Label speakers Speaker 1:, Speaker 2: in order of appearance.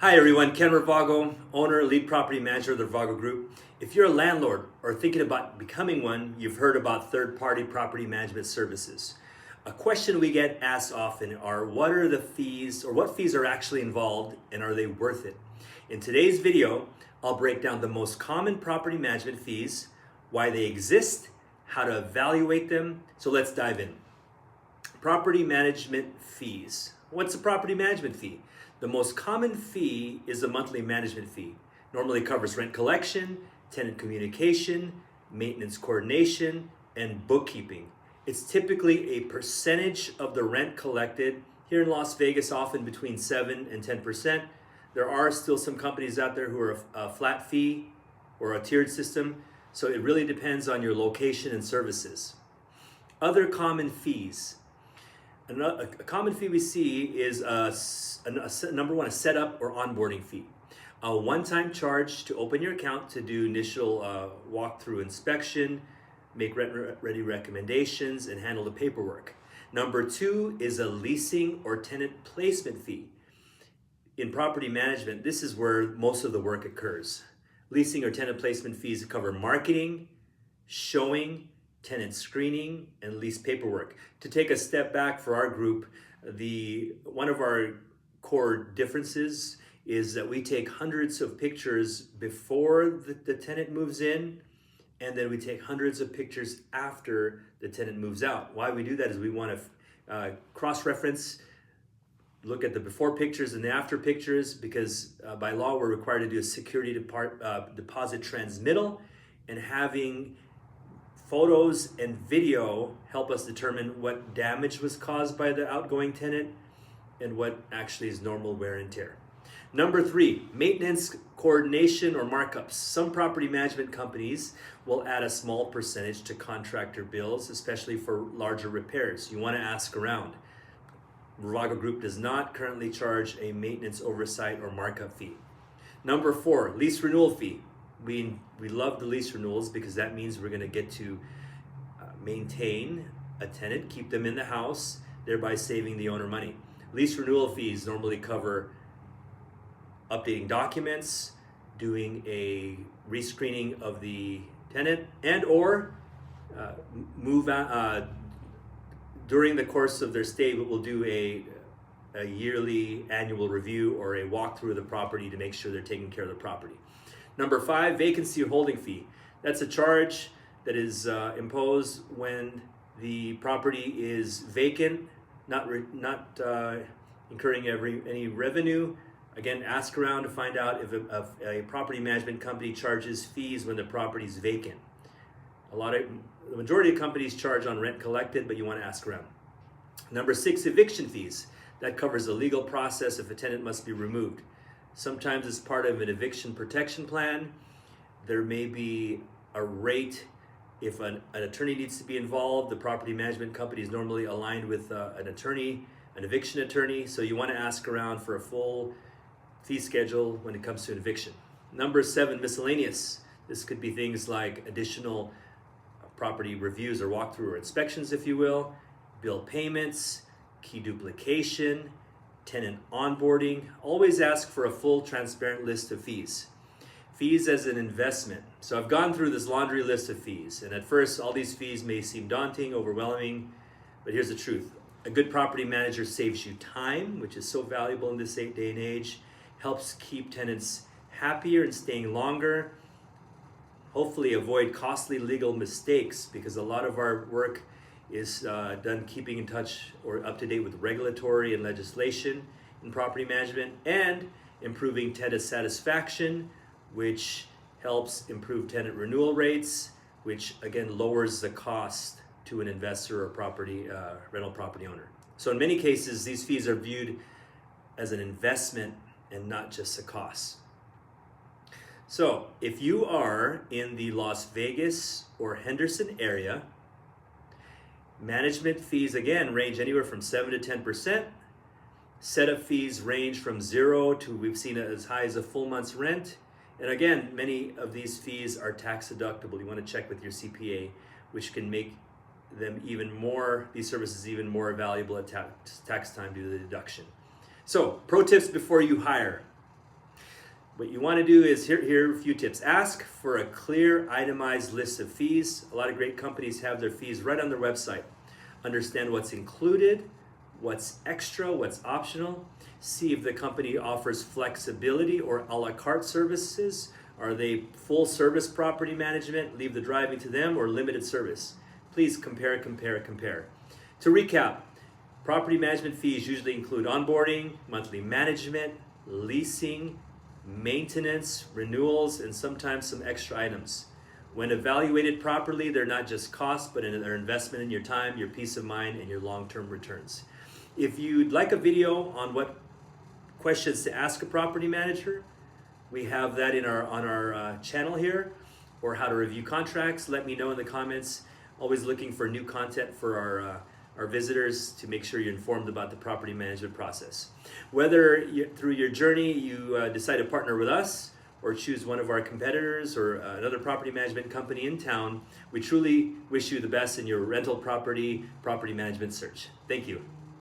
Speaker 1: Hi everyone, Ken Ravago, owner, lead property manager of the Ravago Group. If you're a landlord or thinking about becoming one, you've heard about third-party property management services. A question we get asked often are what are the fees or what fees are actually involved and are they worth it? In today's video, I'll break down the most common property management fees, why they exist, how to evaluate them. So let's dive in. Property management fees. What's a property management fee? The most common fee is the monthly management fee. Normally covers rent collection, tenant communication, maintenance coordination, and bookkeeping. It's typically a percentage of the rent collected. Here in Las Vegas, often between 7 and 10%. There are still some companies out there who are a flat fee or a tiered system, so it really depends on your location and services. Other common fees. A common fee we see is number one, a setup or onboarding fee. A one-time charge to open your account to do initial walkthrough inspection, make rent-ready recommendations, and handle the paperwork. Number two is a leasing or tenant placement fee. In property management, this is where most of the work occurs. Leasing or tenant placement fees cover marketing, showing, tenant screening, and lease paperwork. To take a step back for our group, one of our core differences is that we take hundreds of pictures before the tenant moves in, and then we take hundreds of pictures after the tenant moves out. Why we do that is we want to cross-reference, look at the before pictures and the after pictures, because by law we're required to do a security deposit transmittal, and having photos and video help us determine what damage was caused by the outgoing tenant and what actually is normal wear and tear. Number three, maintenance coordination or markups. Some property management companies will add a small percentage to contractor bills, especially for larger repairs. You want to ask around. Ravago Group does not currently charge a maintenance oversight or markup fee. Number four, lease renewal fee. We love the lease renewals because that means we're going to get to maintain a tenant, keep them in the house, thereby saving the owner money. Lease renewal fees normally cover updating documents, doing a rescreening of the tenant, and or move out during the course of their stay. But we'll do a yearly annual review or a walkthrough of the property to make sure they're taking care of the property. Number five, vacancy or holding fee. That's a charge that is imposed when the property is vacant, not incurring any revenue. Again, ask around to find out if a property management company charges fees when the property is vacant. The majority of companies charge on rent collected, but you want to ask around. Number six, eviction fees. That covers the legal process if a tenant must be removed. Sometimes it's part of an eviction protection plan. There may be a rate if an attorney needs to be involved. The property management company is normally aligned with an attorney, an eviction attorney, so you want to ask around for a full fee schedule when it comes to an eviction. Number seven, miscellaneous. This could be things like additional property reviews or walkthrough or inspections, if you will, bill payments, key duplication, tenant onboarding. Always ask for a full transparent list of fees. Fees as an investment. So I've gone through this laundry list of fees, and at first all these fees may seem daunting, overwhelming, but here's the truth. A good property manager saves you time, which is so valuable in this day and age, helps keep tenants happier and staying longer, hopefully avoid costly legal mistakes, because a lot of our work is done keeping in touch or up to date with regulatory and legislation in property management, and improving tenant satisfaction, which helps improve tenant renewal rates, which again lowers the cost to an investor or rental property owner. So in many cases, these fees are viewed as an investment and not just a cost. So if you are in the Las Vegas or Henderson area, management fees, again, range anywhere from 7 to 10%. Setup fees range from 0 to, we've seen it as high as a full month's rent. And again, many of these fees are tax deductible. You want to check with your CPA, which can make these services even more valuable at tax time due to the deduction. So, pro tips before you hire. What you want to do is, here are a few tips. Ask for a clear, itemized list of fees. A lot of great companies have their fees right on their website. Understand what's included, what's extra, what's optional. See if the company offers flexibility or a la carte services. Are they full service property management, leave the driving to them, or limited service? Please compare. To recap, property management fees usually include onboarding, monthly management, leasing, maintenance, renewals, and sometimes some extra items. When evaluated properly, they're not just costs, but they're investment in your time, your peace of mind, and your long-term returns. If you'd like a video on what questions to ask a property manager, we have that on our channel here, or how to review contracts. Let me know in the comments. Always looking for new content for our visitors to make sure you're informed about the property management process. Whether through your journey you decide to partner with us or choose one of our competitors or another property management company in town, we truly wish you the best in your rental property management search. Thank you.